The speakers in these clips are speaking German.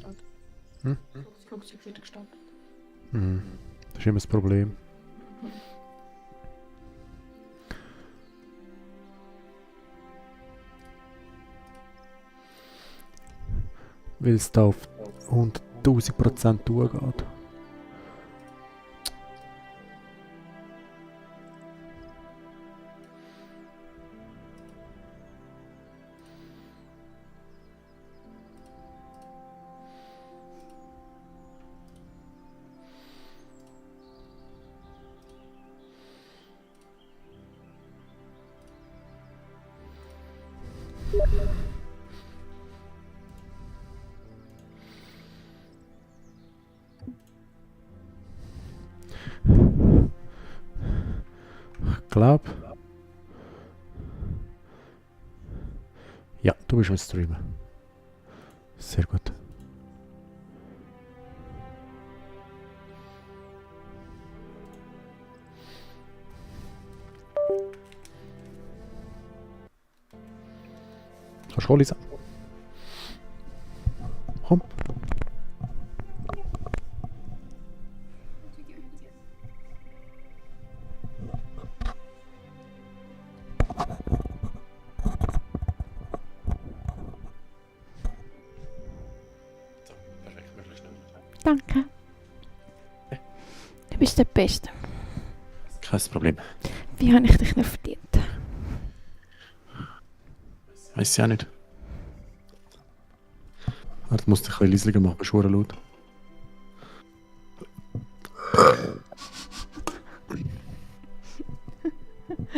gestartet. Hm? Das Flugzeug wieder gestartet. Mhm. Das ist immer das Problem. Weil es da auf 100.000% zugeht. Ich glaube. Ja, du bist am Streamen. Sehr gut. Kannst du auch lesen? Komm. Danke. Du bist der Beste. Kein Problem. Wie habe ich dich nicht verdient? Weiß ich auch nicht. Warte, musst du ein bisschen leiser machen, bist du verdammt laut.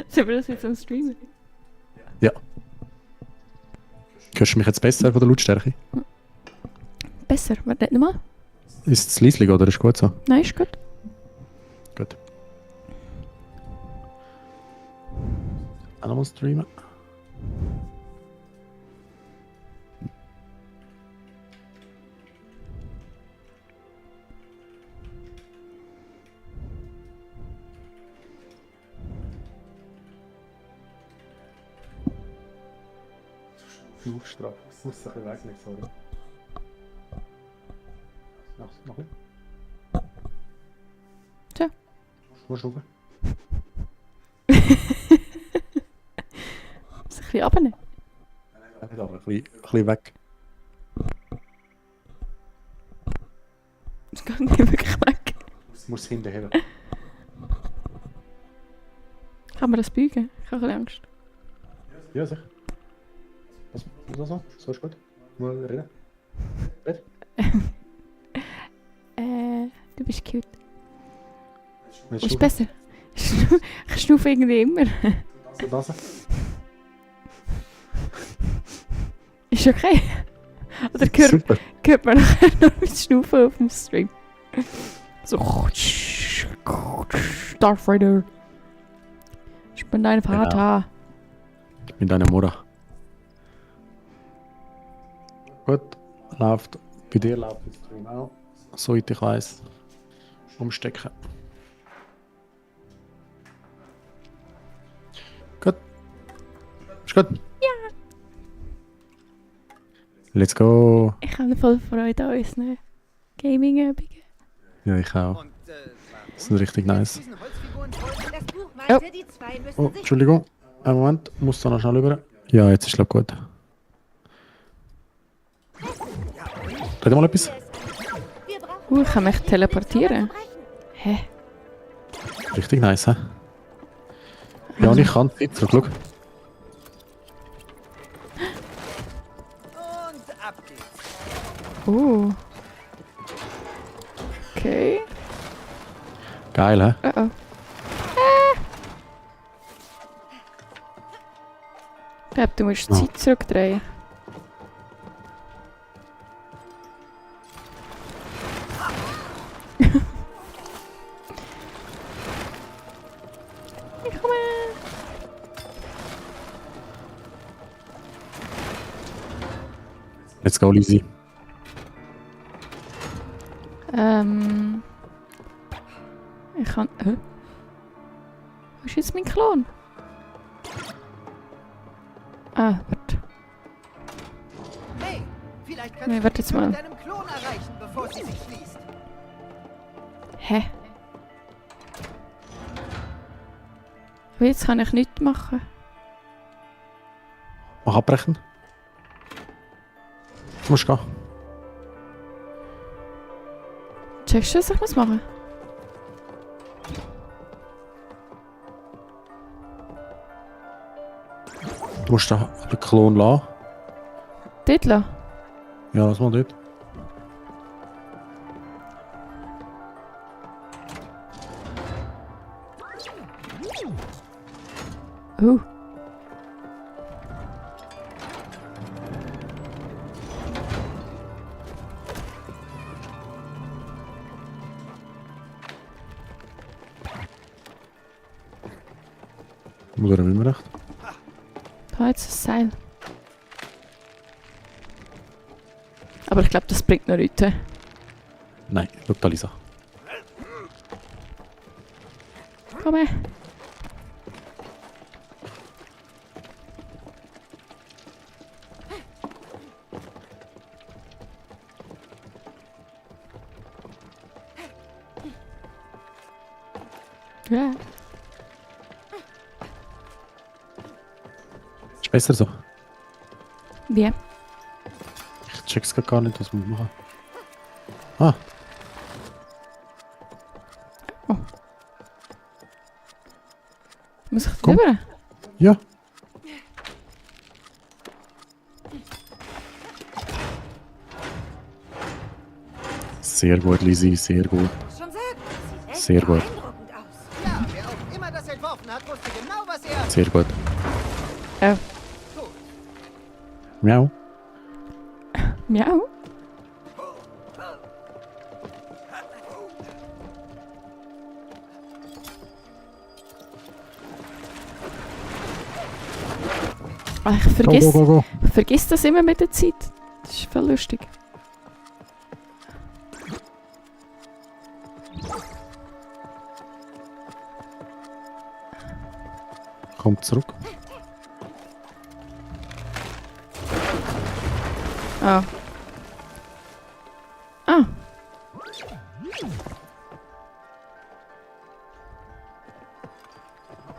Sind wir das jetzt am Streamen? Ja. Hörst du mich jetzt besser von der Lautstärke? Besser, warte nicht mal. Ist es leislich oder ist gut so? Nein, ist gut. Gut. Auch nochmal streamen. Aufstrafen. Das muss sich wegnehmen, sorry. Noch nicht? So. Musst du rauf? Muss ich ein bisschen runternehmen? Nicht aber, ein bisschen weg. Es geht nicht wirklich weg. Muss hinterher. Kann man das beugen? Ich habe ein bisschen Angst. Ja, sicher. Was so? So ist gut. Mal reden. Red. Du bist cute. Willst Ist du besser. Ich schnaufe irgendwie immer. das? Ist okay? Oder Super. hört man nachher noch mit Schnaufen auf dem Stream? So. Darth Vader. Ich bin dein Vater. Ich bin deine Mutter. Gut, läuft. Bei dir läuft der Stream auch. Soweit ich weiss. Umstecken. Gut. Ist gut? Ja. Let's go. Ich habe voll Freude an unseren Gaming-Übungen. Ja, ich auch. Das sind richtig nice. Oh. Oh, Entschuldigung. Einen Moment, muss da noch schnell rüber. Ja, jetzt ist es gut. Red mal etwas. Ich kann mich teleportieren. Hä? Richtig nice, hä? Ja, und ich kann es jetzt. Schau. Und ab geht's. Okay. Geil, hä? Oh. Ich glaube, du musst die Zeit zurückdrehen. Ich komme. Let's go, Lizzie. Ich kann. Wo ist jetzt mein Klon? Ah, warte. Hey, vielleicht kannst Nee, du warte jetzt mal. mit deinem Klon erreichen, bevor sie sich schließt. Hä? Aber jetzt kann ich nichts machen. Mach abbrechen. Du musst gehen. Checkst du, was ich machen muss? Du musst den Klon lassen. Dort lassen? Ja, lass mal dort. Oh. Oder will man recht? Da jetzt ein Seil. Aber ich glaube, das bringt noch nichts. Nein, schau da, Lisa. Komm her. Ja. Ist besser so. Wie? Ich check's grad gar nicht, was wir machen. Ah, Muss ich Komm. drüber? ja. Sehr gut, Lisi, sehr gut. Schon sehr gut. Sieht echt Sehr gut. beeindruckend aus. Ja, wer auch immer das entworfen hat, wusste genau, was er... Sehr gut. Oh. Gut. Miau. Miau. Ah, ich Go, vergiss, go, go, go. ich vergiss das immer mit der Zeit. Das ist voll lustig. Kommt zurück. Ah. Ah.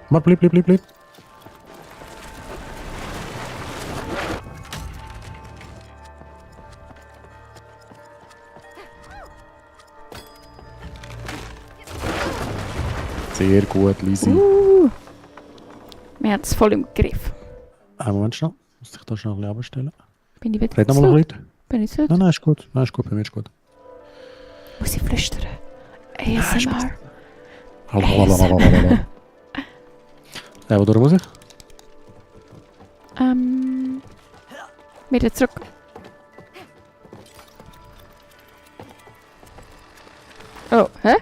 Mal bleib. Sehr gut, Lisi. Wir haben es voll im Griff. Einen Moment schnell. Muss ich da schnell ein bisschen abstellen. Bin ich wieder Red noch zu mal ein laut? bisschen. Bin ich zu laut? Nein, ist gut. Nein, ist gut. Bei mir ist gut. Muss ich flüstern? ist ASMR. Lalalala. Wodurch muss ich? Wieder zurück. Oh, hä?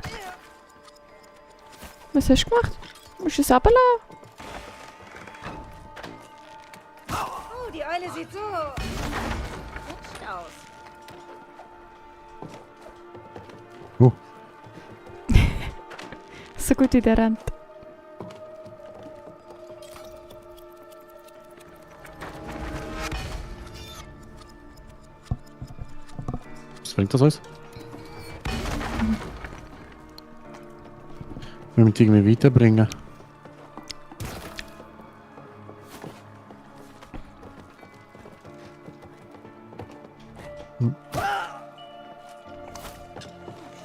Was hast du gemacht? Musst du es runterlassen? Oh, die Eule sieht so... hübsch aus. So gut wie der rennt. Was bringt das alles? Wir müssen irgendwie weiterbringen.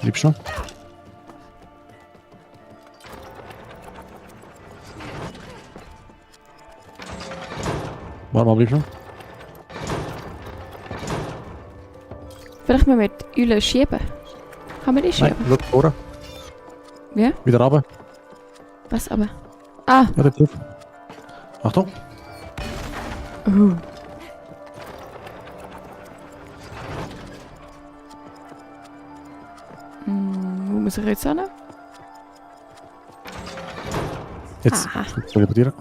Bleibst du noch? Warte mal, bleibst du noch? Vielleicht müssen wir die Eule schieben. Kann man die Nein, schieben? schau vorne. Ja? Wieder runter. Was aber? Ah! Ja, dort drauf. Achtung. Oh. Wo muss ich jetzt hin? Jetzt. Aha. Teleportieren.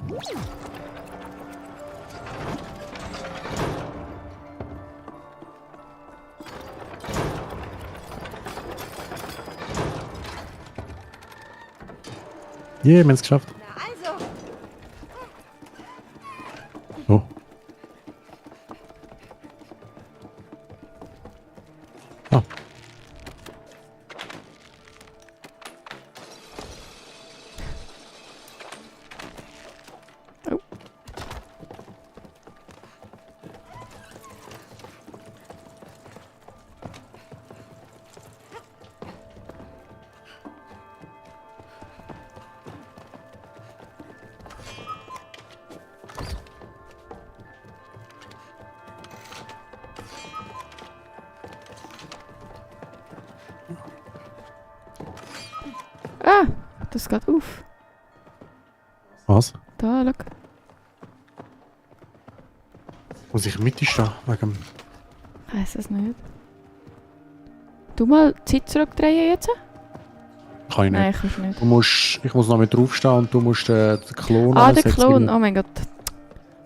Yeah, wir haben es geschafft. Na also, Oh. gerade auf. Was? Da, schau. Muss ich mit stehen? Wegen... Ich weiss es nicht. Du mal die Zeit zurückdrehen jetzt? Kann ich nicht. Nein, kannst du nicht. Du musst, ich muss noch mit draufstehen und du musst den Klon Ah, der ansetzen, Klon. weil- Oh mein Gott.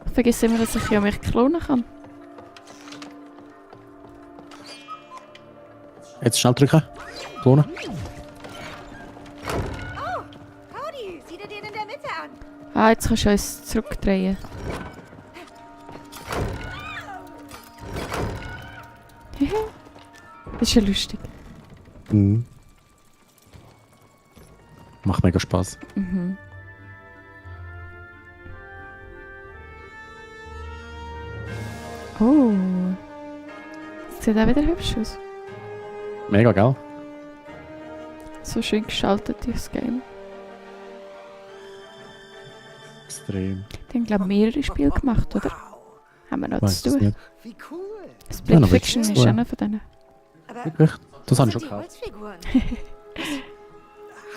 Ich vergesse immer, dass ich ja mich klonen kann. Jetzt schnell drücken. Klonen. Cody, sieh dir den in der Mitte an. Ah, jetzt kannst du uns zurückdrehen. Das ist ja lustig. Mhm. Macht mega Spaß. Mhm. Oh. Das sieht auch wieder hübsch aus. Mega, gell? So schön geschaltet, dieses Game. Extrem. Die haben, glaube ich, mehrere Spiele gemacht, oder? Haben wir noch Weiß zu es tun. nicht. Wie cool. Split Ja, noch Fiction wirklich ist zu einer tun. von denen. Aber Wirklich? Das habe ich wo schon sind die gekauft. Holzfiguren?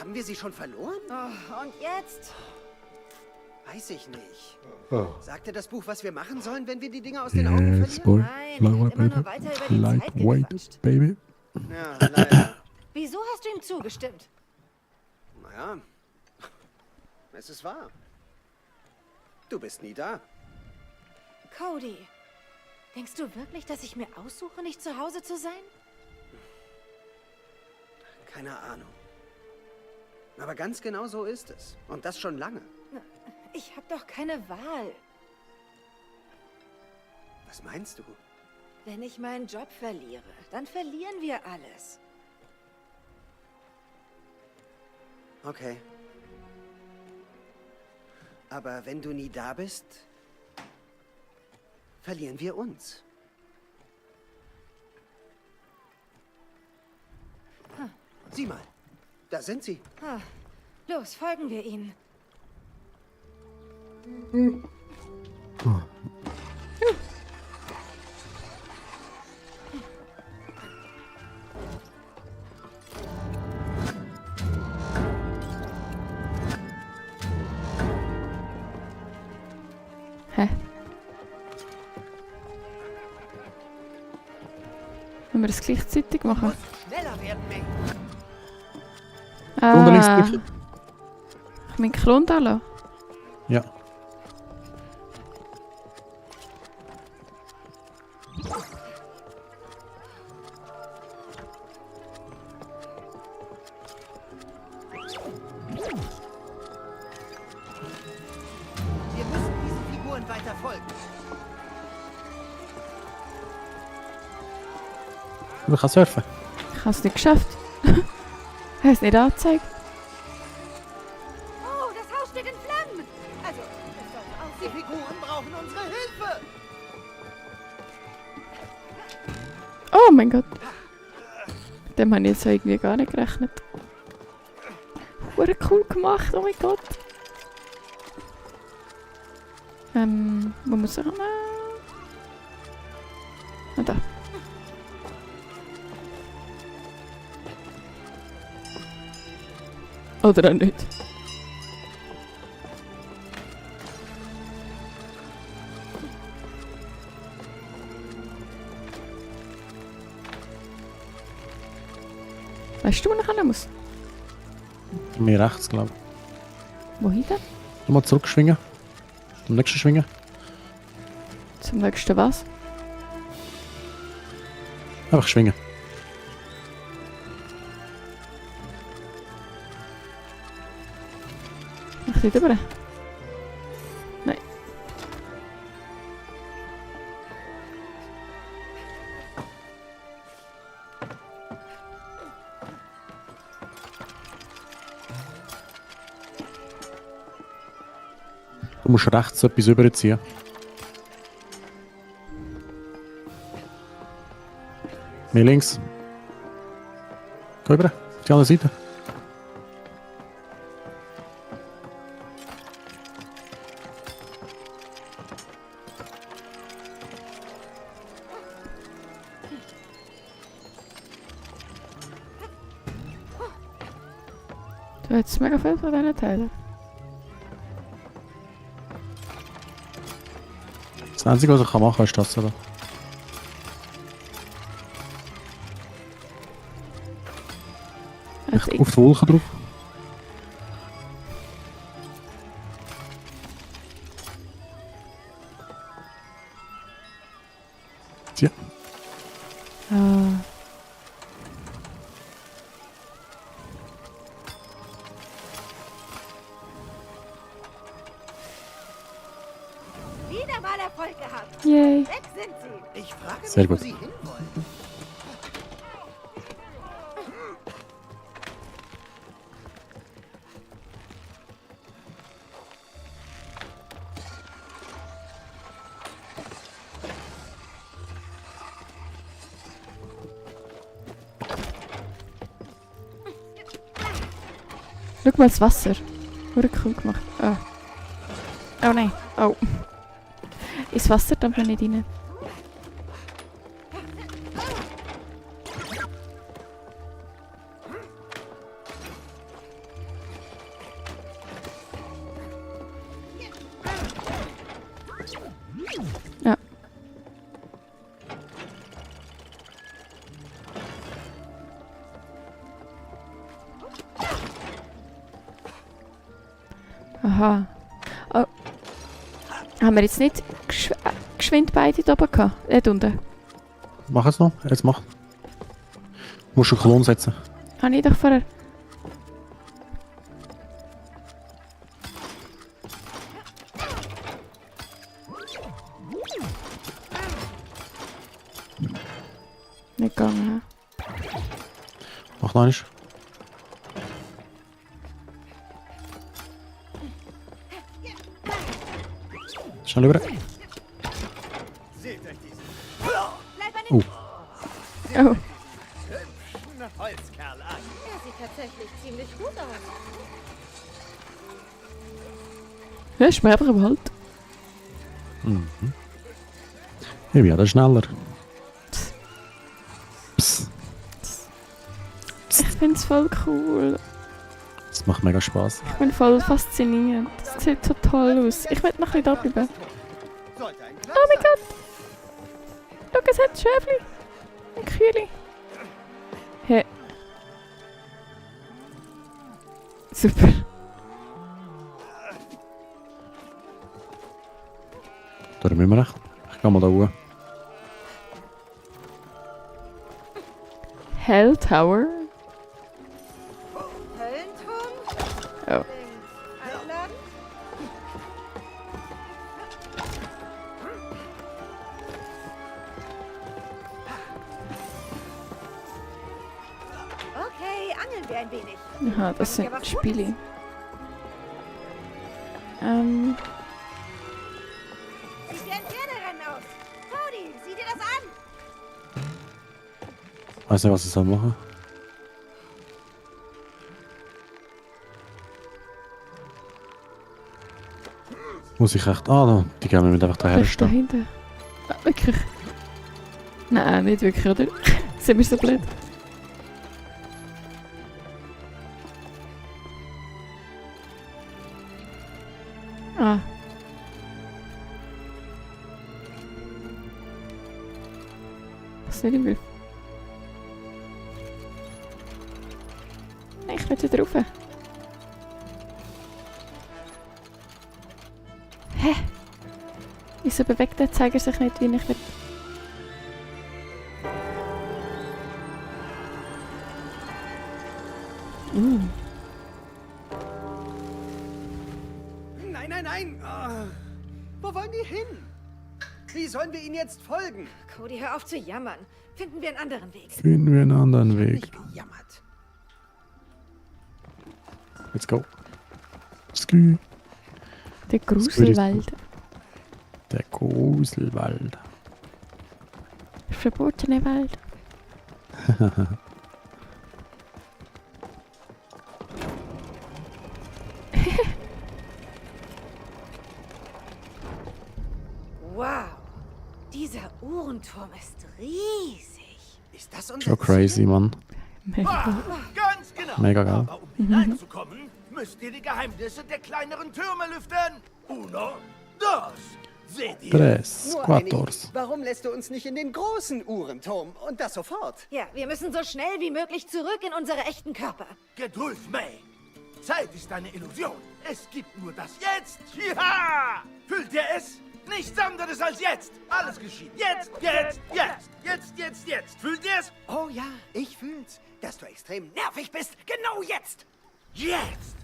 Haben wir sie schon verloren? Oh, und jetzt? Weiß ich nicht. Oh. Sagte das Buch, was wir machen sollen, wenn wir die Dinge aus den Augen Yes, verlieren? boy. Nein, er hat immer Lightweight, nur weiter über die Zeit lightweight, gequatscht. baby. Ja, leider. Wieso hast du ihm zugestimmt? Naja, es ist wahr. Du bist nie da. Cody, denkst du wirklich, dass ich mir aussuche, nicht zu Hause zu sein? Keine Ahnung. Aber ganz genau so ist es. Und das schon lange. Ich habe doch keine Wahl. Was meinst du? Wenn ich meinen Job verliere, dann verlieren wir alles. Okay. Aber wenn du nie da bist, verlieren wir uns. Sieh mal, da sind sie. Ah, los, folgen wir ihnen. Hä? Wollen wir das gleichzeitig machen? Muss schneller werden, May. Unten links Ah, drücken. ich meinen Klon da lassen. Ja. Wir müssen diesen Figuren weiter folgen. Du kannst surfen. Ich habe es nicht geschafft. Ich habe es nicht angezeigt. Oh, das Haus steht in Flammen. Also, das sollte Die aussehen. Figuren brauchen unsere Hilfe. Oh mein Gott. Mit dem habe ich jetzt irgendwie gar nicht gerechnet. Hure cool gemacht, oh mein Gott. Wo muss ich hin? Ah, da. Oder auch nicht. Weißt du, wo ich hin muss? Mir rechts, glaube Wohin denn? ich. Nochmal zurückschwingen. Zum nächsten schwingen. Zum nächsten was? Einfach schwingen. Mach nicht über. Nein. Du musst rechts etwas überziehen. Mehr links. Geh über. Auf die andere Seite. Da hat es mega viel von diesen Teilen. Das Einzige, was ich machen kann, ist das, oder? Also ich, Auf die Wolke drauf. Tja, ah, Wieder mal Erfolg gehabt. yay. Weg sind sie. Ich frage mich, Sehr wo gut. Sie hinwollen. Schau mal das Wasser. Wurde cool gemacht. Oh. Oh nein. Oh. Ins Wasser darf man nicht rein. Ja. Aha. Oh. Haben wir jetzt nicht geschwind beide da oben gehabt? Dort unten. mach es noch. Jetzt mach. Du musst einen Klon setzen. Habe ich doch vorher... Nicht gegangen, hä? Mach noch eins. Schnell über. Seht euch diesen Bleib an den Oh. Oh. hübschen Holzkerl an. Er sieht tatsächlich ziemlich gut aus. Ja, ist mir einfach im Halt. Mhm. Ich werde schneller. Psst. Ich finde es voll cool. Das macht mega Spaß. Ich bin voll fasziniert. Das sieht so toll aus. Ich will noch ein bisschen da bleiben. Sollte ein Glück Oh mein sein. Gott! Schau, es hat ein Schäfli. Ein Kühli. Hey. Super. Da müssen wir recht. Ich gehe mal da hoch. Hell Tower. Höllenturm? Oh. Links einladen? Okay, angeln wir ein wenig. Aha, das sind Spiele. Sieht wie ein Pferderennen aus. Cody, sieh dir das an. Weiß nicht, was ich soll machen. Muss ich echt. Ah, da. Die gehen wir mit einfach daher Da ist da stehen. hinten. Ah, wirklich? Nein, nicht wirklich, oder? Sind wir so blöd? Ah. Was ist nicht im Griff? Nein, ich will da drauf. Hä? Wieso bewegt der Zeiger sich nicht, wie ich will? Nein, nein, nein. Ah. Wo wollen die hin? Wie sollen wir ihnen jetzt folgen? Cody, hör auf zu jammern. Finden wir einen anderen Weg. Finden wir einen anderen Weg. Nicht gejammert. Let's go. Skü. Der Gruselwald. Der Gruselwald. Der verbotene Wald. Wow. Dieser Uhrenturm ist riesig. Ist das unser Schon crazy, Mann. Mega. Ganz genau. Mega geil. Aber um hineinzukommen, müsst ihr die Geheimnisse der kleineren Türme lüften. Uno, dos. Seht ihr? Tres, Nur eine quattors. Idee. Warum lässt du uns nicht in den großen Uhrenturm? Und das sofort. Ja, wir müssen so schnell wie möglich zurück in unsere echten Körper. Geduld, May. Zeit ist eine Illusion. Es gibt nur das Jetzt. Ja! Fühlt ihr es? Nichts anderes als jetzt. Alles geschieht. Jetzt, jetzt, jetzt. Jetzt, jetzt, jetzt. Fühlt ihr es? Oh ja, ich fühl's. Dass du extrem nervig bist. Genau jetzt. Jetzt.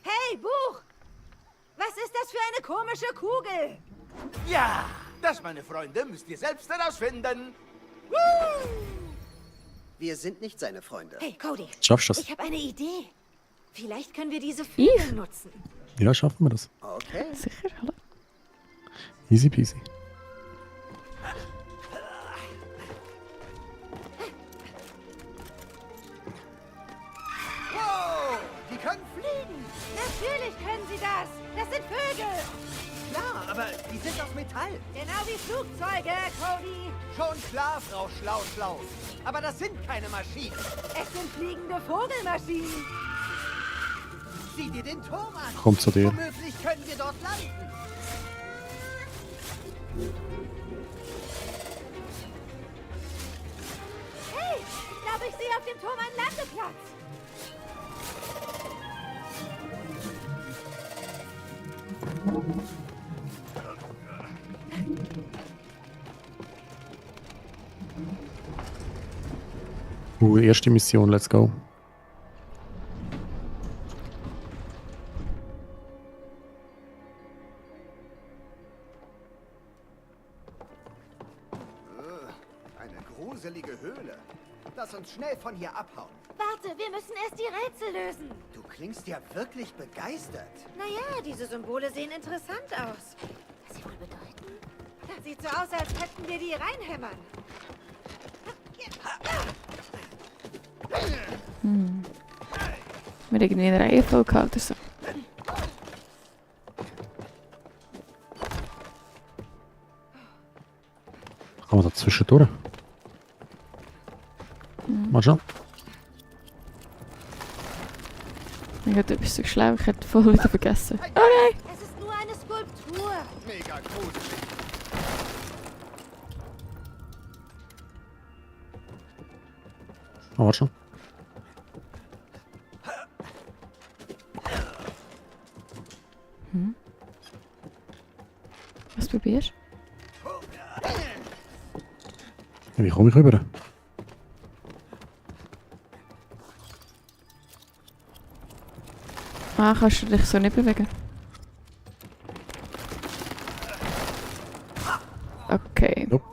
Hey, Buch! Was ist das für eine komische Kugel? Ja, das, meine Freunde, müsst ihr selbst herausfinden. Wir sind nicht seine Freunde. Hey, Cody. Schaffst du das? Ich habe eine Idee. Vielleicht können wir diese Flügel nutzen. Ja, schaffen wir das. Okay. Sicher, hallo? Easy peasy. Wow, die können fliegen. Natürlich können sie das. Das sind Vögel. Klar, aber die sind aus Metall. Genau wie Flugzeuge, Cody. Schon klar, Frau Schlau. Aber das sind keine Maschinen. Es sind fliegende Vogelmaschinen. Sieh dir den Turm an. Komm zu dir. Womöglich können wir dort landen. Hey, ich glaube, ich sehe auf dem Turm einen Landeplatz. Erste Mission, let's go. Eine gruselige Höhle. Lass uns schnell von hier abhauen. Warte, wir müssen erst die Rätsel lösen. Du klingst ja wirklich begeistert. Naja, diese Symbole sehen interessant aus. Was sie wohl bedeuten? Das sieht so aus, als hätten wir die reinhämmern. Wir irgendwie eine Reihenfolge gehabt oder so. Kann man da zwischendurch? Mal schon. Mein Gott, du bist so schlau, ich hätte voll wieder vergessen. Oh nein! Es ist nur eine Skulptur. Mega gruselig. Ah, warte schon. Was probierst Ja, wie komme ich rüber? du? Ah, kannst du dich so nicht bewegen? Okay. Nope.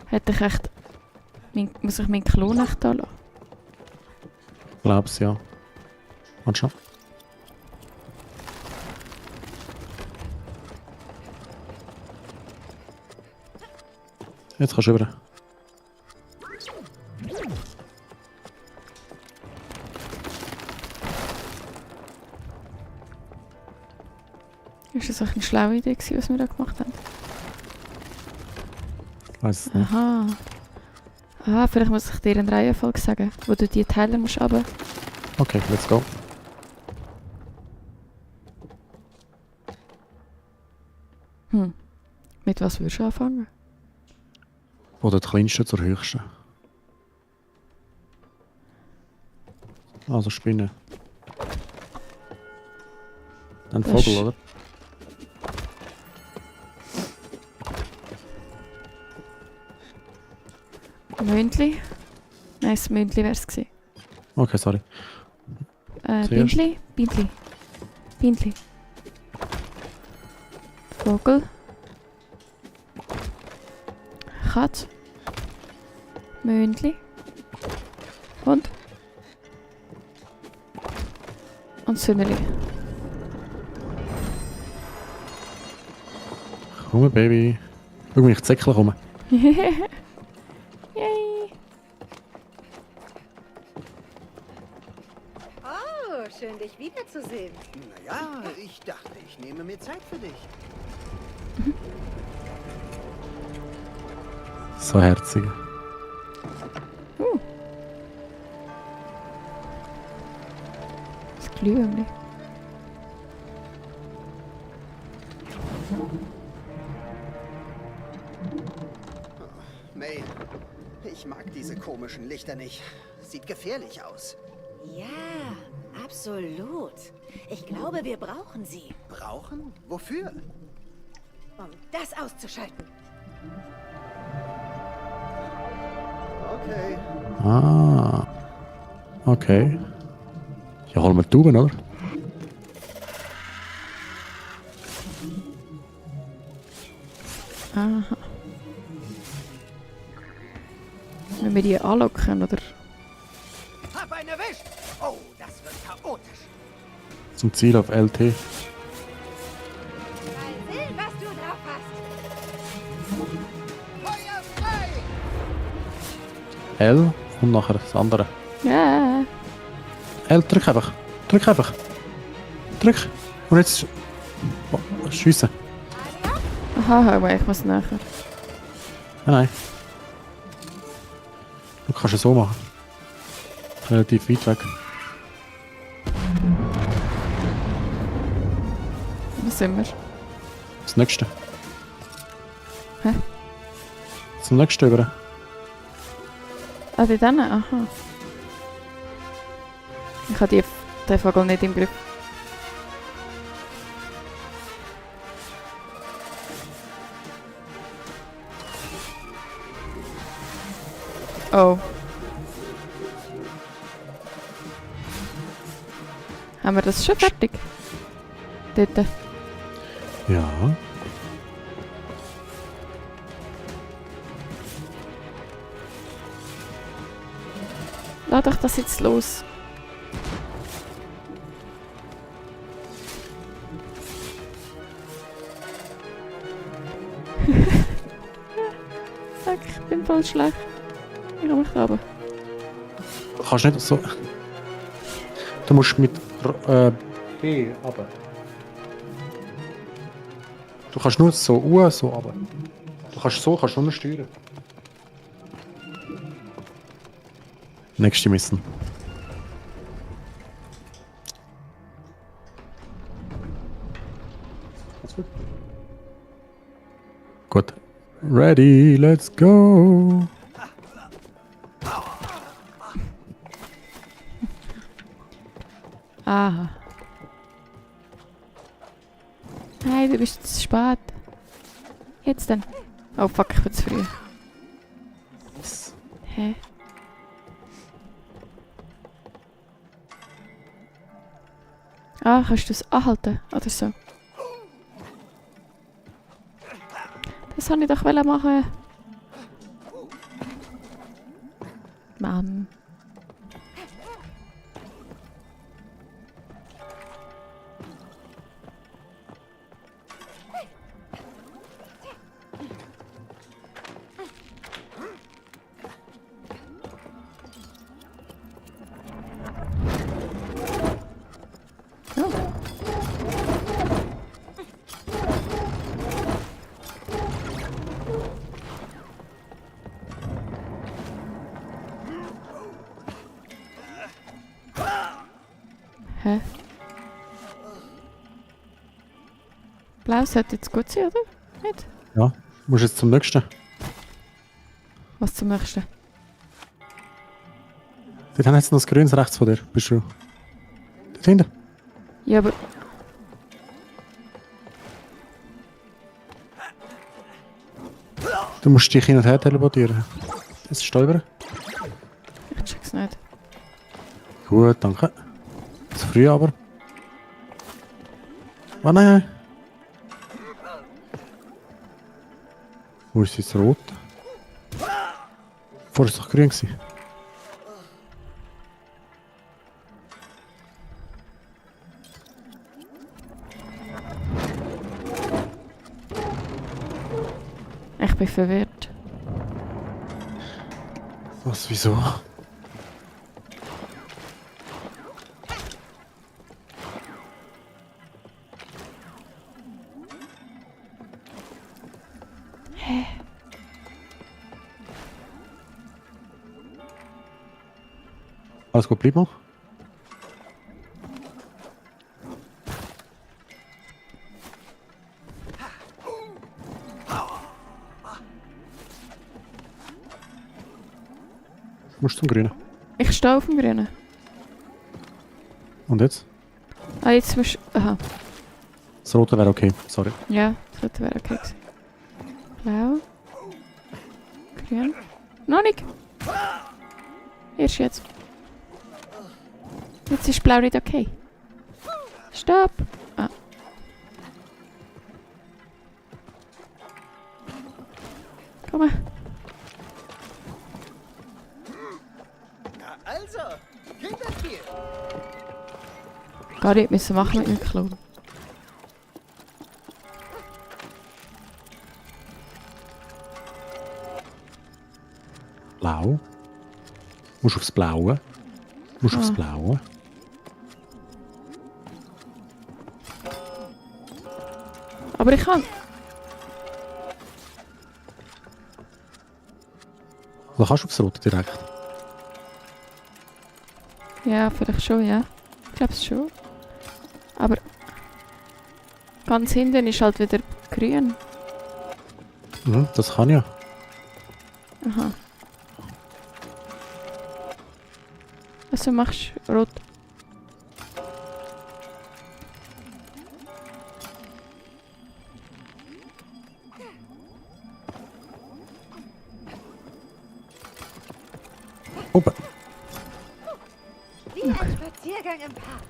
Hätte ich echt... Muss ich meinen Klon echt da lassen? Glaub's ja. Warte schon. Jetzt kannst du rüber. Ist das auch eine schlaue Idee gewesen, was wir da gemacht haben? Ich weiß es nicht. Aha. Ah, vielleicht muss ich dir eine Reihenfolge sagen, wo du die Teile musst runter. Okay, let's go. Mit was würdest du anfangen? Oder der kleinste zur höchsten. Also Spinne. Ein Das Vogel, ist- oder? Mündli? Nein, das Mündli wäre es gewesen. Okay, sorry. Zuerst. Bindli? Bindli. Bindli. Vogel. Katz. Mündli. Hund. Und Sümmerli. Komm, Baby. Schau mich, ich zäckle rum. Yay. Oh, schön, dich wiederzusehen. Naja, ich dachte, ich nehme mir Zeit für dich. So herzig. Glühwürmli. May, ich mag diese komischen Lichter nicht. Sieht gefährlich aus. Ja, absolut. Ich glaube, wir brauchen sie, Brauchen? Wofür? um das auszuschalten. Okay. Ah. Okay. Ja, holen wir die Tauben, oder? Aha. Wenn wir die anlocken, oder? Hab einen erwischt! Oh, das wird chaotisch. Zum Ziel auf LT. Mal sehen, was du drauf hast. Feuer frei! L und nachher das andere. Ja. L, drück einfach. Drück einfach. Drück. Und jetzt... Oh, schiessen. Aha, aber ich muss nachher. Nein. Du kannst es so machen. Relativ weit weg. Wo sind wir? Das nächste. Hä? Zum nächsten über. Ah, die dann? Aha. Ich habe den Vogel nicht im Griff. Oh. Haben wir das schon fertig? Dort. Ja. Lass doch das jetzt los. Fuck, ich bin voll schlecht. Ich mach aber. Du kannst nicht so... Du musst mit B runter. Du kannst nur so so runter. Du kannst so, kannst du nur steuern. Nächste Mission. Gut. Ready, let's go. Aha. Nein, du bist zu spät. Jetzt dann. Oh fuck, ich bin zu früh. Hä? Ah, kannst du es anhalten? Oder so? Das wollte ich doch machen. Mann. Hä? Blau sollte jetzt gut sein, oder? Nicht? Ja, du musst jetzt zum nächsten. Was zum nächsten? Dort haben jetzt noch das Grünes rechts von dir. Bist du? Dort hinten. Ja, aber... Du musst dich hin und her teleportieren. Jetzt stolpern. Ich check's nicht. Gut, danke. Zu früh aber. Oh nein. Wo ist jetzt rot? Vorher war es doch grün gewesen. Ich bin verwirrt. Was, wieso? Alles gut, bleib mal. Musst zum Grünen. Ich stehe auf dem Grünen. Und jetzt? Ah, jetzt musst du... Aha. Das Rote wäre okay, sorry. Ja, das wäre okay gewesen. Blau. Grün. Noch nicht. Erst jetzt. Jetzt ist Blau nicht okay. Stopp. Ah. Komm mal. Na also, Kinderspiel. Gar nicht müssen machen mit dem Klo. Blau. Musst aufs Blaue. Musst aufs Ah. Blaue. Aber ich kann. Oder kannst du aufs Rote direkt? Ja, vielleicht schon, ja. Ich glaube es schon. Aber ganz hinten ist halt wieder grün. Mhm, das kann ja. Aha. Also machst du rot. Oben. Wie ein Spaziergang im Park.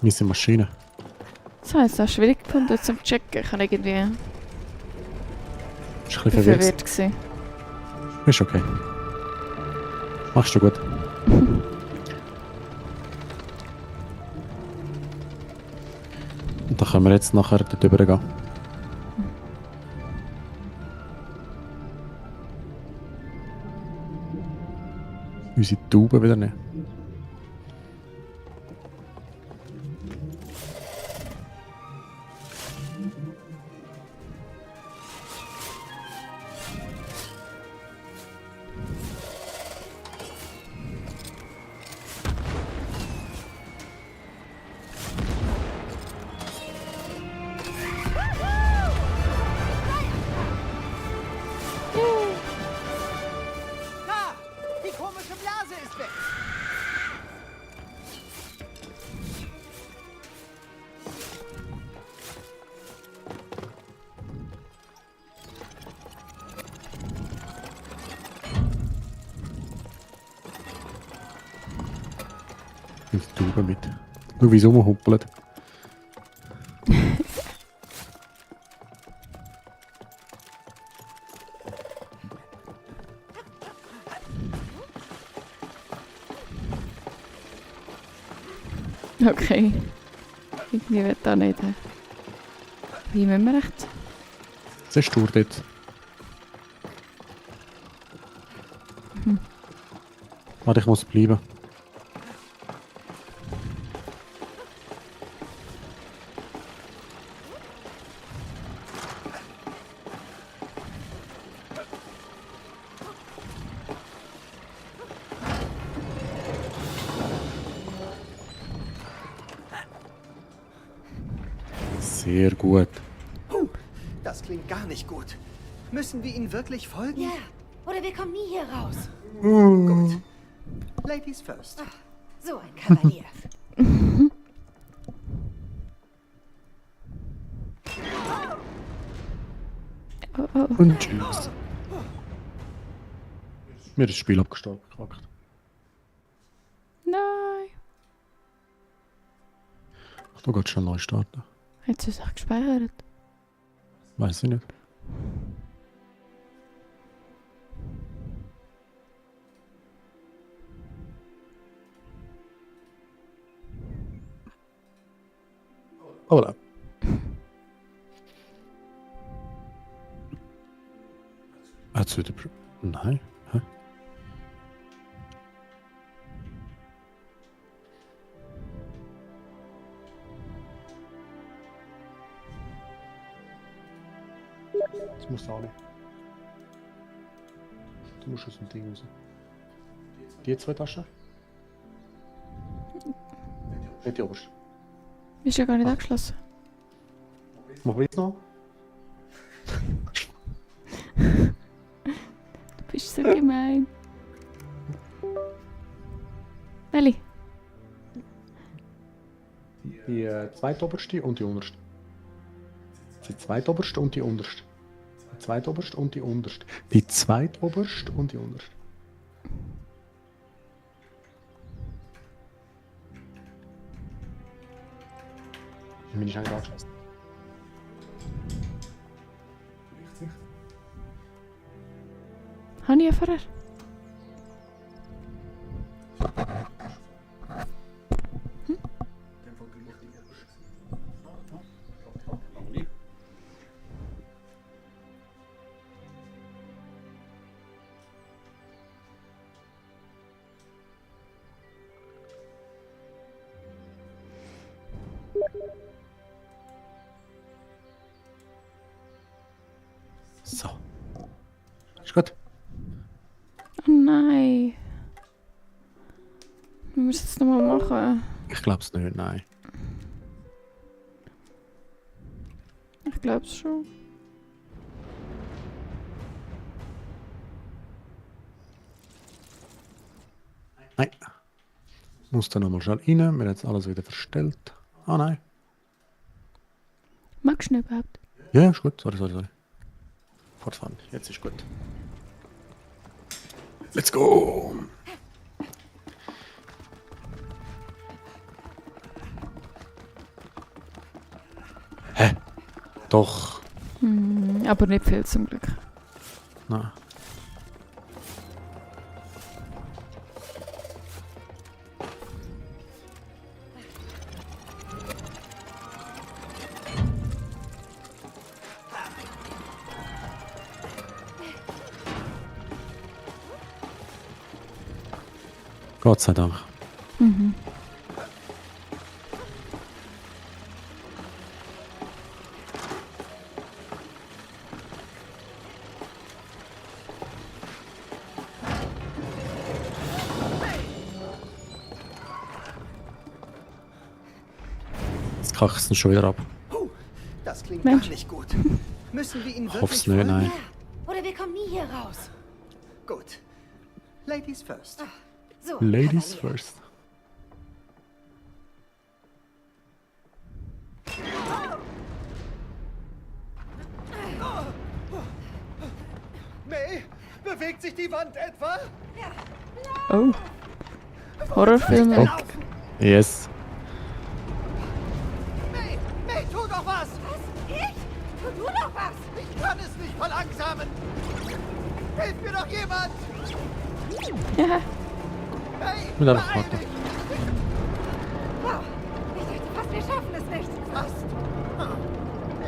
Wir sind Maschinen. Das habe ich jetzt auch schwierig gefunden zum Checken. Ich habe irgendwie Ist ein bisschen verwirrt. verwirrt gewesen. Ist okay. Machst du gut. Und dann können wir jetzt nachher dort rüber gehen. Unsere Tauben wieder nicht. Da! Die komische Blase ist weg. Nimm die Tauben mit. Schau, wie es rumhuppelt. Okay. Irgendwie wird da nicht. Wie müssen wir rechts? Das ist Tour dort. Warte, ich muss bleiben. Sehr gut. Das klingt gar nicht gut. Müssen wir ihnen wirklich folgen? Ja, oder wir kommen nie hier raus. Gut. Ladies first. So ein Kavalier. Oh, oh. Und tschüss. Mir ist das Spiel abgestoppt. Nein. Ach, du kannst schon neu starten. Hat sie sich gespeichert? Weiß ich nicht. Oder? Hat's wieder... Nein. Hä? Das musst du auch nicht. Du musst aus dem Ding raus. Die zwei Taschen? Nicht die oberste. Ist ja gar nicht angeschlossen. Machen wir jetzt noch? Du bist so gemein. Welche? Die zweitoberste und die unterste. Die zweitoberste und die unterste. Die zweitoberste und die unterste. Die zweitoberste und die unterste. Ich bin eigentlich angeschlossen. Habe ich ja vorher? So. Ist gut. Oh nein. Wir müssen es nochmal machen. Ich glaube es nicht, nein. Ich glaube es schon. Nein. Ich muss da nochmal schnell rein. Wir haben jetzt alles wieder verstellt. Ah nein. Magst du nicht überhaupt? Ja, ist gut. Sorry. Fortfahren. Jetzt ist gut. Let's go! Hä? Doch. Aber nicht viel zum Glück. Nein. Gott sei Dank. Jetzt kackt es schon wieder ab. Das klingt Mensch. gar nicht gut. Müssen wir ihn Hoff's wirklich nicht, nein. Ja. Oder wir kommen nie hier raus. Gut. Ladies first. So, Ladies Kavalier. first. May, bewegt sich die Wand etwa? Oh. Horrorfilme. Oh. Yes. May, tu doch was! Was? Ich? Tu du doch was! Ich kann es nicht verlangsamen! Hilf mir doch jemand! Ja. Hey, Mit einem beeil Vater. dich! Wow. Ich dachte fast, wir schaffen es nicht. Fast!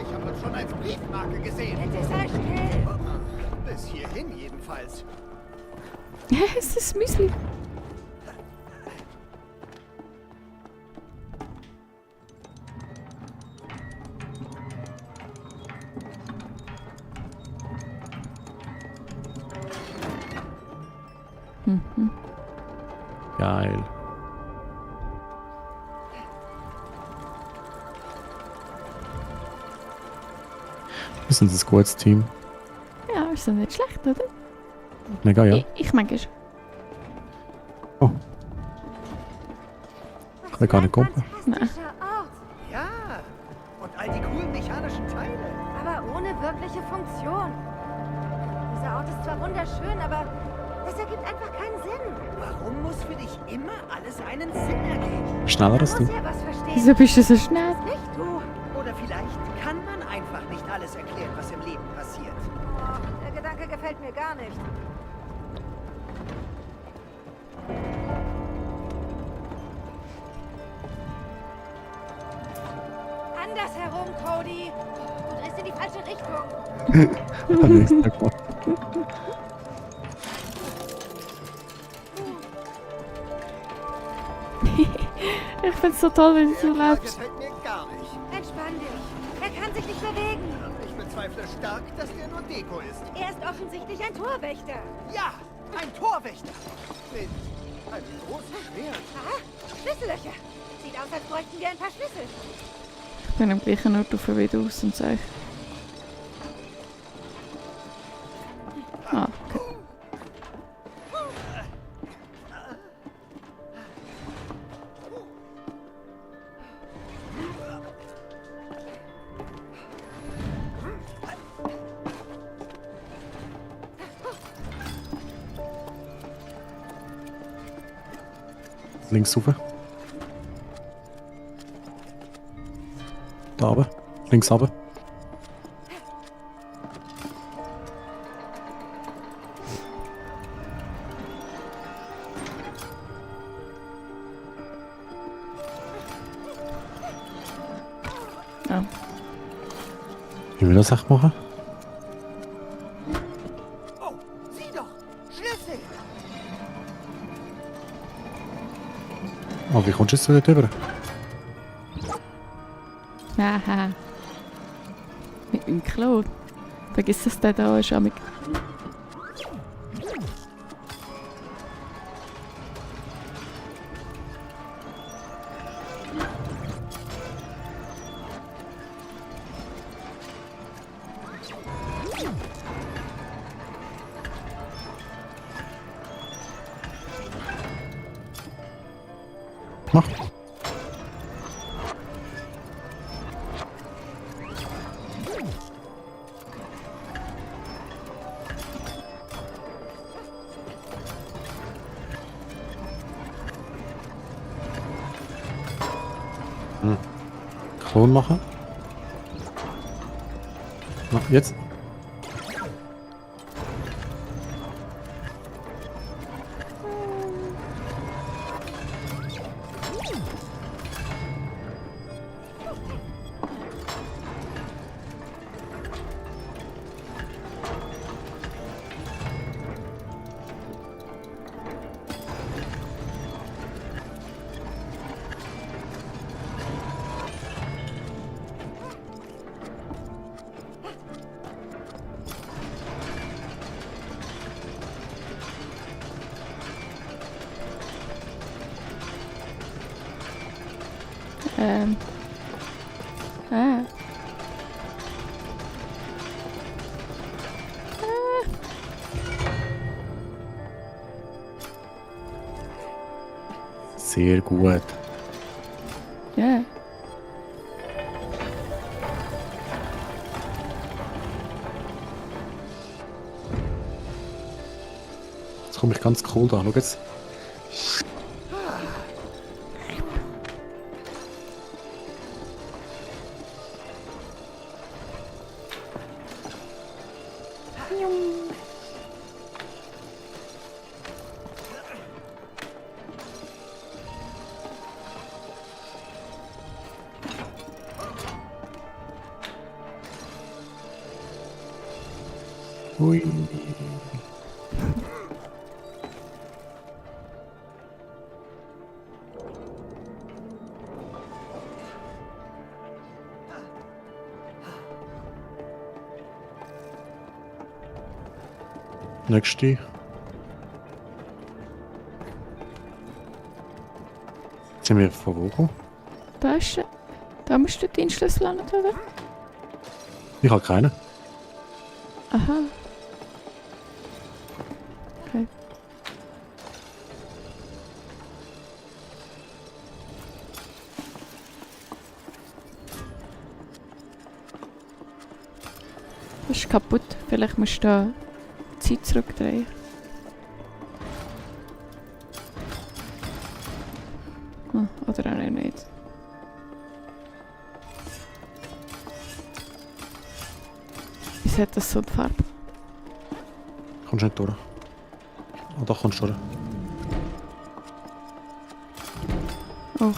Ich habe uns schon als Briefmarke gesehen. Bitte sei still. Bis hierhin jedenfalls. Ja, es ist Müsli. Geil. Wir sind ein gutes Team. Ja, ist doch nicht schlecht, oder? Mega, ja. Ich mag es. Oh, Was kann gar für nicht ein kommen. fantastischer Ort. Ja, und all die coolen mechanischen Teile. Aber ohne wirkliche Funktion. Dieser Ort ist zwar wunderschön, aber es ergibt einfach keinen Sinn. Warum muss für dich immer alles einen Sinn ergeben? Schneller Man als muss du. ja was verstehen. Wieso bist du so schnell? Nicht du. Oder vielleicht kann man einfach nicht alles erklären, was im Leben passiert. Oh, der Gedanke gefällt mir gar nicht. Andersherum, Cody. Du drehst in die falsche Richtung. Am nächsten Tag mal. Ich find's so toll, wenn du so Der lebst. gefällt mir gar nicht. Entspann dich. Er kann sich nicht bewegen. Ich bezweifle stark, dass der nur Deko ist. Er ist offensichtlich ein Torwächter. Ja, ein Torwächter. Mit einem großen Schwert. Aha, Schlüssellöcher. Sieht aus, als bräuchten wir ein paar Schlüssel. Ich bin am gleichen Ort auf wie du und sag. Ah, okay. Links rauf. Da runter. Links runter. Ja. Wie will das echt machen? Oh, sieh doch! Schlüssel! Oh, wie kommst du jetzt zu dort rüber? Haha. Mit dem Klo. Vergiss, dass der da ist, Amig. Mach. Klon machen. Na, jetzt. Ah. Sehr gut. Ja. Jetzt komme ich ganz cool da. Schau jetzt. Hui. Nächste. Jetzt sind wir von wo gekommen? Da ist er. Da musst du den Schlüssel an, oder? Ich habe keinen. Aha. Okay. Das ist kaputt. Vielleicht musst du da die Zeit zurückdrehen. Oder auch nicht. Wieso hat das so die Farbe? Kommst du nicht durch? Ah, doch, kommst du durch. Oh.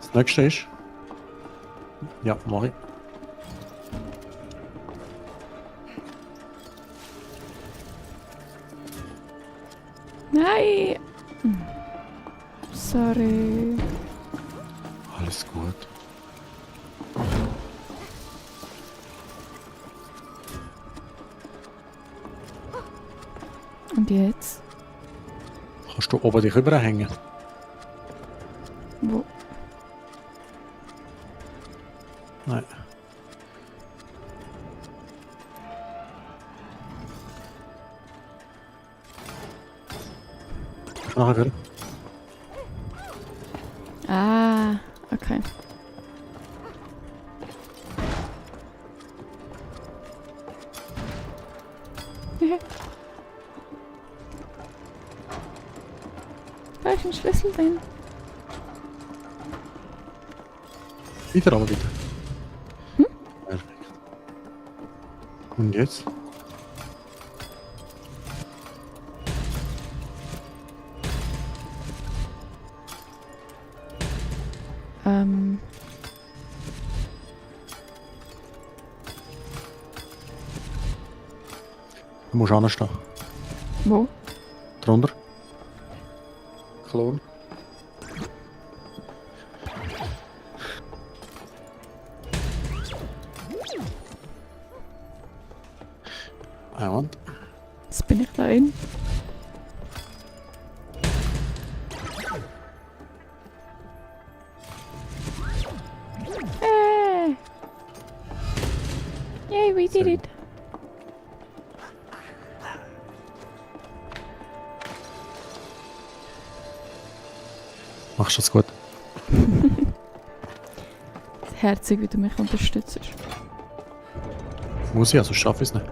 Das nächste ist. Ja, mach ich. Nein! Sorry. Alles gut. Und jetzt? Kannst du oben dich überhängen? Wo? Nein. Nachher. Ah, okay. Da ist ein Schlüssel drin. Wieder aber bitte. Hm? Perfekt. Und jetzt? Du musst anstehen. Wo? Drunter. Klon. Und? Jetzt bin ich da hin. Yay, we did it. Machst du das gut? Herzig, wie du mich unterstützt. Muss ich, also schaffe ich es nicht.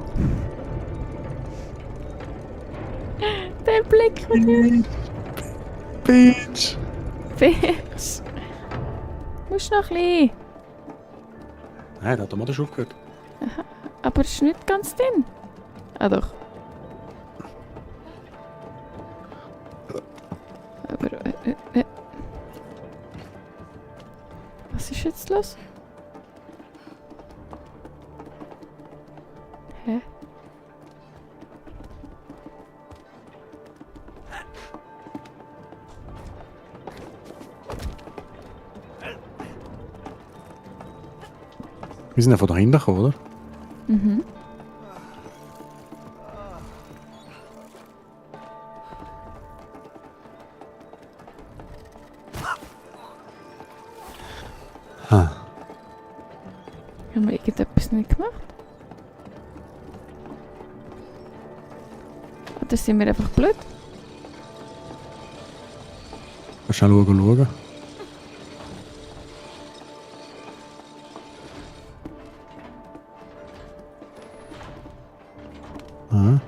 Der Blick von dir. Bitch! Bitch. Musst noch ein bisschen. Nein, der hat automatisch aufgehört. Aber es ist nicht ganz drin. Ah doch. Aber was ist jetzt los? Hä? Wir sind ja von da hinten gekommen, oder? Mhm. Ah. Haben wir irgendetwas nicht gemacht? Oder sind wir einfach blöd? Schnell schauen. Ah.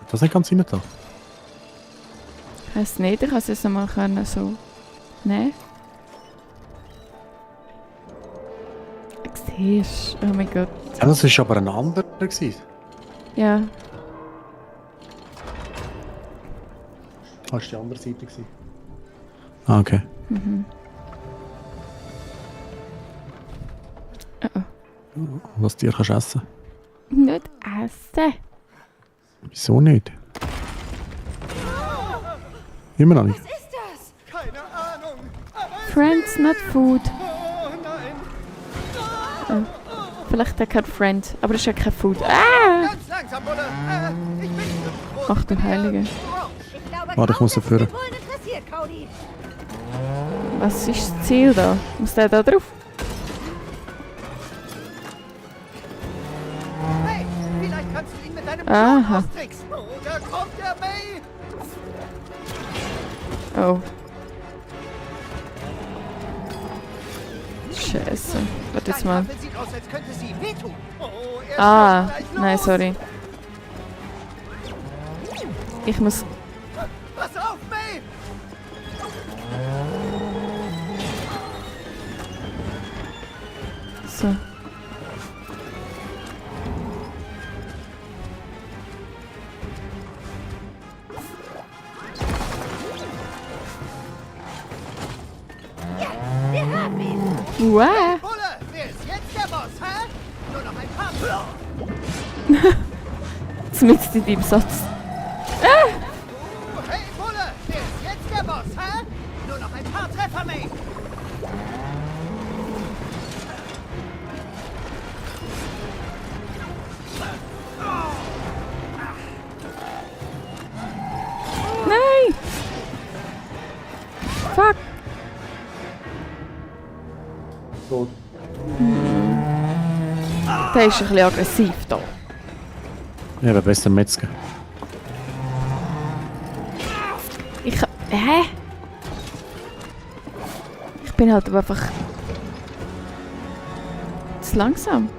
Das ist nicht ganz rein da. Ich weiß nicht, ich kann es jetzt einmal so nehmen. Siehst du? Oh mein Gott. Ja, das war aber ein anderer gewesen. Ja. Das war die andere Seite gewesen. Ah, okay. Mhm. Oh oh. Was Tier kannst du essen? Nicht essen. Wieso nicht? Immer noch nicht. Was ist das? Keine Ahnung. Friends, not food. Oh nein. Oh. Vielleicht hat kein Friend, aber es ist ja kein Food. Ah! Ganz langsam, Bulle. Ich bin nicht so groß. Ach du Heilige. Ich glaube, Warte, ich muss kaum, dafür. dass dich wohl interessiert, Cody. Was ist das Ziel da? Muss der da drauf? Hey, vielleicht kannst du ihn mit deinem Aha. Klon austricksen. Oder kommt der May? Oh. Scheiße. Warte jetzt mal. Deine Waffe sieht aus, als könnte sie wehtun. Oh, er Ah, schießt gleich nein, los. sorry. Ich muss... Pass auf, May! So. Wir haben ihn. Wow. Bulle, wer ist jetzt der Boss, hä? Nur noch ein paar... Zumindest in deinem Satz. Hey, Bulle, wer ist jetzt der Boss, hä? Nur noch ein paar Treffer, May. Nein! Fuck! So. Der ist ein bisschen aggressiv da. Ja, aber besser Metzger. Hä? Ich Ich bin halt aber einfach zu langsam.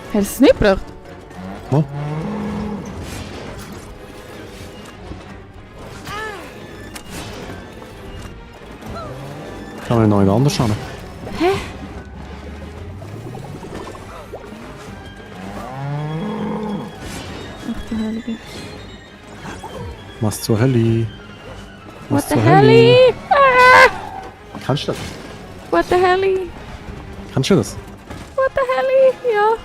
Hast du es nicht gebracht? Mal. Kann man noch nicht anders schauen? Hä? Ach du Heilige. Was zur Hölle? What the hell? Ah! Kennst du das? What the hell? Kennst du das? What the hell? Ja.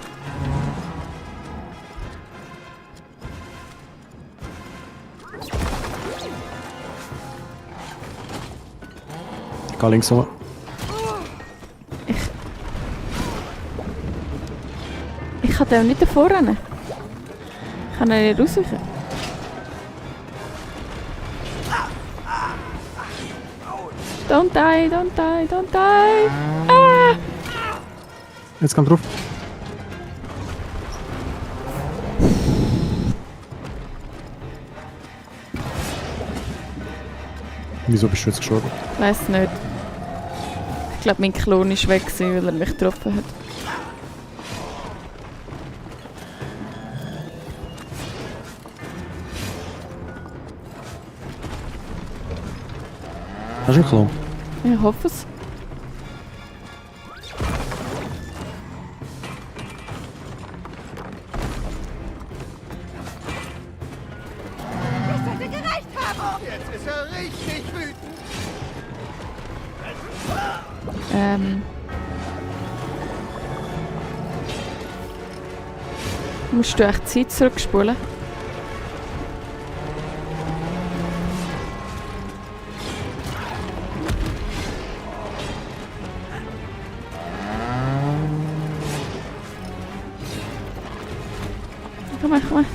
Ich gehe links rum. Ich kann den nicht davor rennen. Ich kann ihn nicht rausweichen. Don't die, don't die, don't die. Ah! Jetzt kommt drauf. Wieso bist du jetzt gestorben? Weiß nicht. Ich glaube, mein Klon ist weg, weil er mich getroffen hat. Hast du einen Klon? Ich hoffe es. Das sollte gereicht haben. Jetzt ist er richtig wütend. Musst du echt Zeit zurückspulen? Komm mal, komm mal.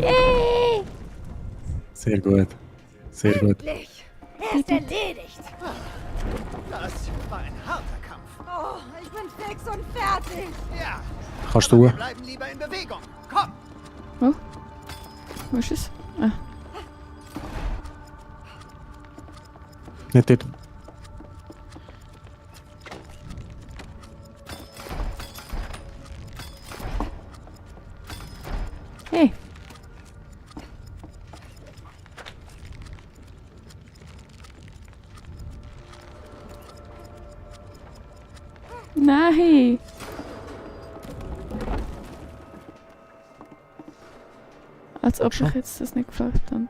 Yay! Sehr gut. Sehr gut. Endlich. Er ist erledigt. Das war ein harter Kampf. Oh, ich bin fix und fertig. Ja, Kannst aber du? wir bleiben lieber in Bewegung. Komm. Oh. Wo ist es? Ah. Nicht dort. Hey. Nein. Als ob ich jetzt das nicht gefragt habe.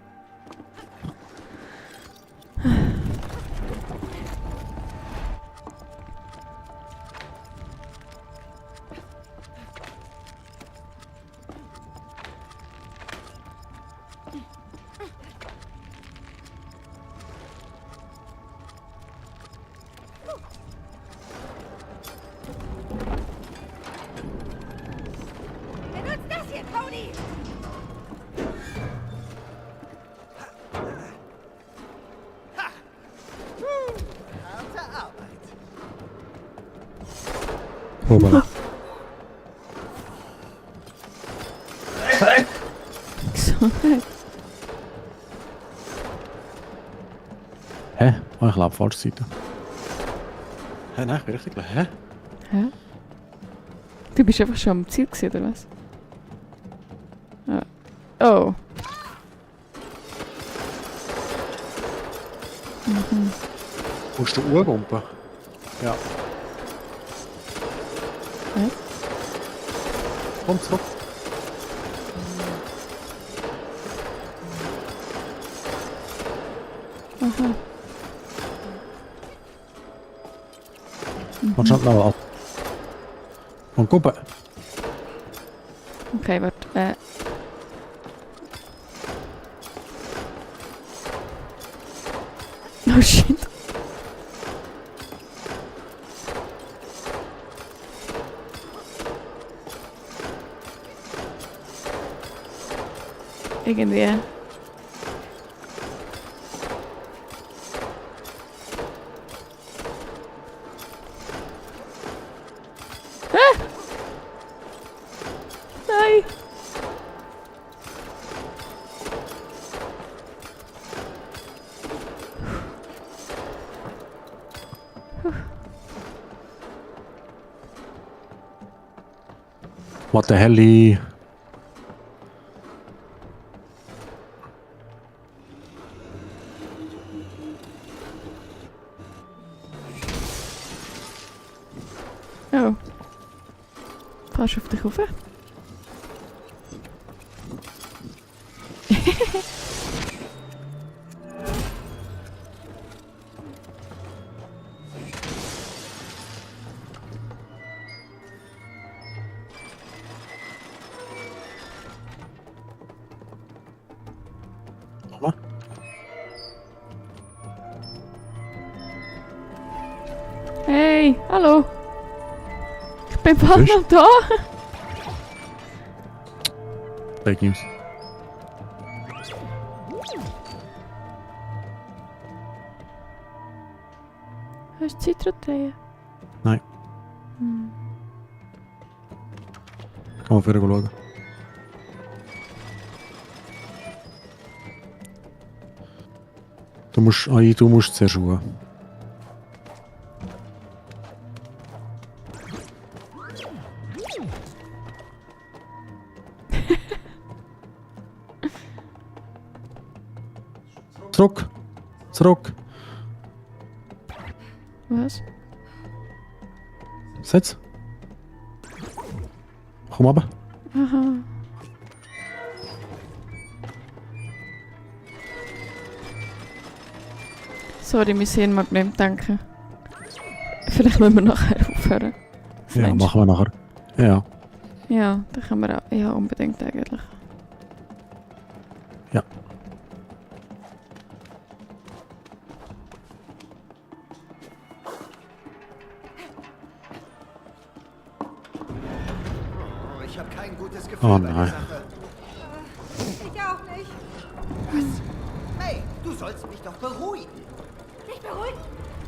Benutzt das hier, Tony. Harte Arbeit. Hoppala. Gesundheit. Hä? Oh, ich glaube, falsche Seite. Hä, nein, ich bin richtig. Hä? Hä? Du bist einfach schon am Ziel gewesen, oder was? Ah. Oh. Mhm. Musst du Uhrwumpen? Ja. Was? Komm zurück. Aha. Und schaut mal ab. Und gucken. Okay, warte. Oh shit. Irgendwie. What the hell? Oh. Fahrst du auf dich rauf? Nochmal. Hey, hallo. Ich bin bald Was ist? noch da. Fake News. Hast du Zeit drehen? Nein. Hm. Kann man vorher schauen. Du musst zuerst schauen. Zurück! Zurück! Was? Setz! Komm runter! Aha. Sorry, mein Hirn mag nicht denken. Vielleicht müssen wir nachher aufhören. Was Ja, meinst du? machen wir nachher. Ja. Ja, da können wir auch. Ja, unbedingt eigentlich. Ja. Oh, ich habe kein gutes Gefühl Oh bei der nein. Sache. Ich auch nicht. Hey, du sollst mich doch beruhigen. Nicht beruhigt.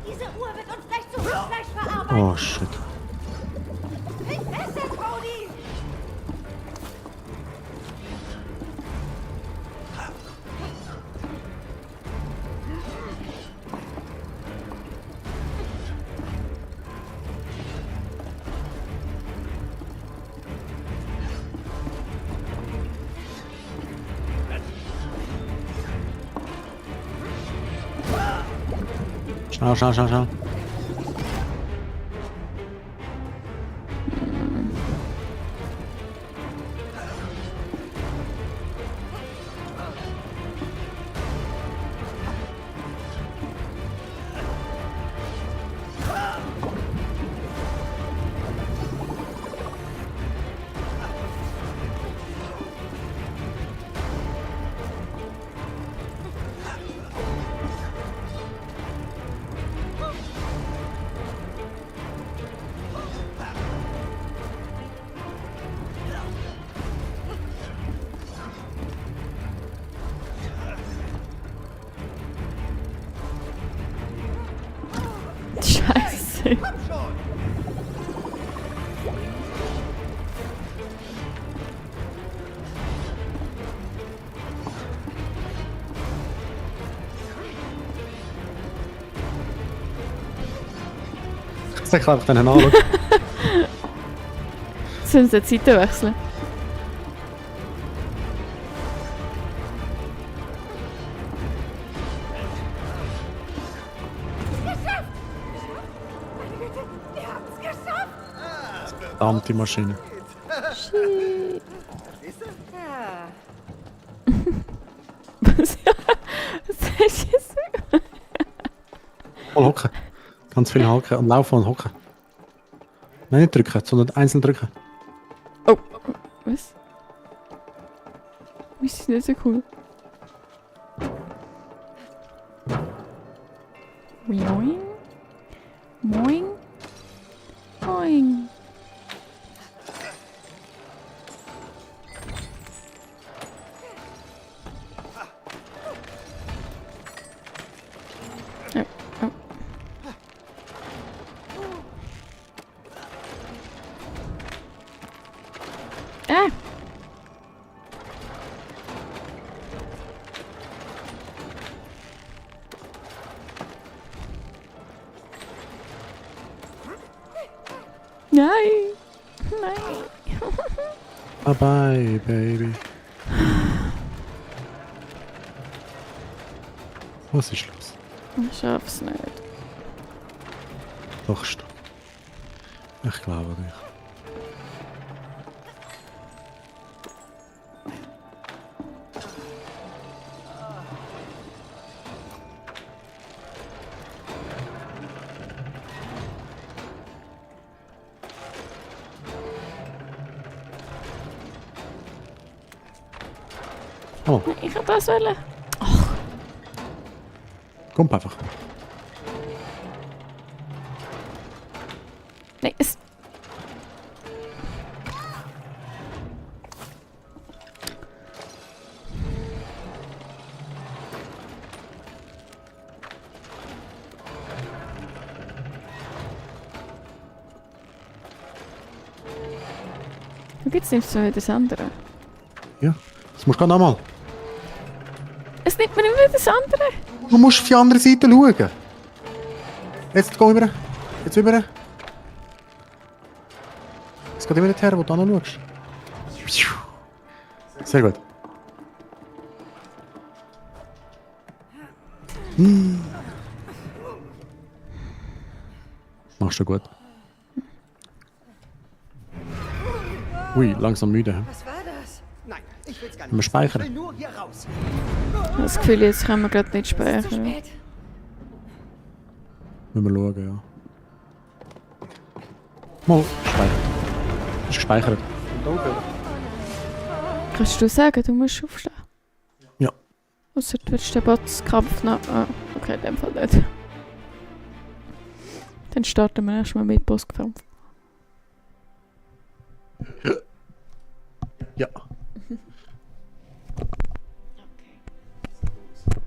Diese Uhr wird uns gleich zu Rindfleisch verarbeiten. Oh shit. Nicht besser, Cody. Schnell, schnell, schnell, schnell. Scheiße. Ich kann einfach dann anschauen. Sollen wir die Seite wechseln? Meine Güte, wir haben es geschafft. Verdammte Maschine. Shit. Ja. Was hast du jetzt? Voll hocken. Ganz viel hocken und laufen und hocken. Nein, nicht drücken, sondern einzeln drücken. Oh, was? Das ist nicht so cool. Moin. Moin. Moin. Oh, oh. Ah! Nein! Nein! Bye bye, Baby. Was ist los? Ich schaff's nicht. Doch, stopp. Ich glaube nicht. Oh, Ich hab das wollen. komm einfach. Nein, es... Und jetzt nimmst du wieder das andere. Ja, das musst du gerade nochmal. Es nimmt mir immer das andere. Du musst auf die andere Seite schauen. Jetzt geh rüber. Jetzt rüber. Es geht immer nicht her, wo du noch schaust. Sehr gut. Machst du gut. Ui, langsam müde. Hä? Was war das? Nein, ich will's gar nicht. Wir speichern. Ich will nur hier raus. Ich habe das Gefühl, jetzt können wir gerade nicht Zu speichern. spät. Müssen wir schauen, ja. Mal speichern. Ist gespeichert. Kannst du sagen, du musst aufstehen? Ja. Ausser du willst den Boxkampf noch... Ah, okay, in dem Fall nicht. Dann starten wir erstmal mit Bosskampf. Ja. So.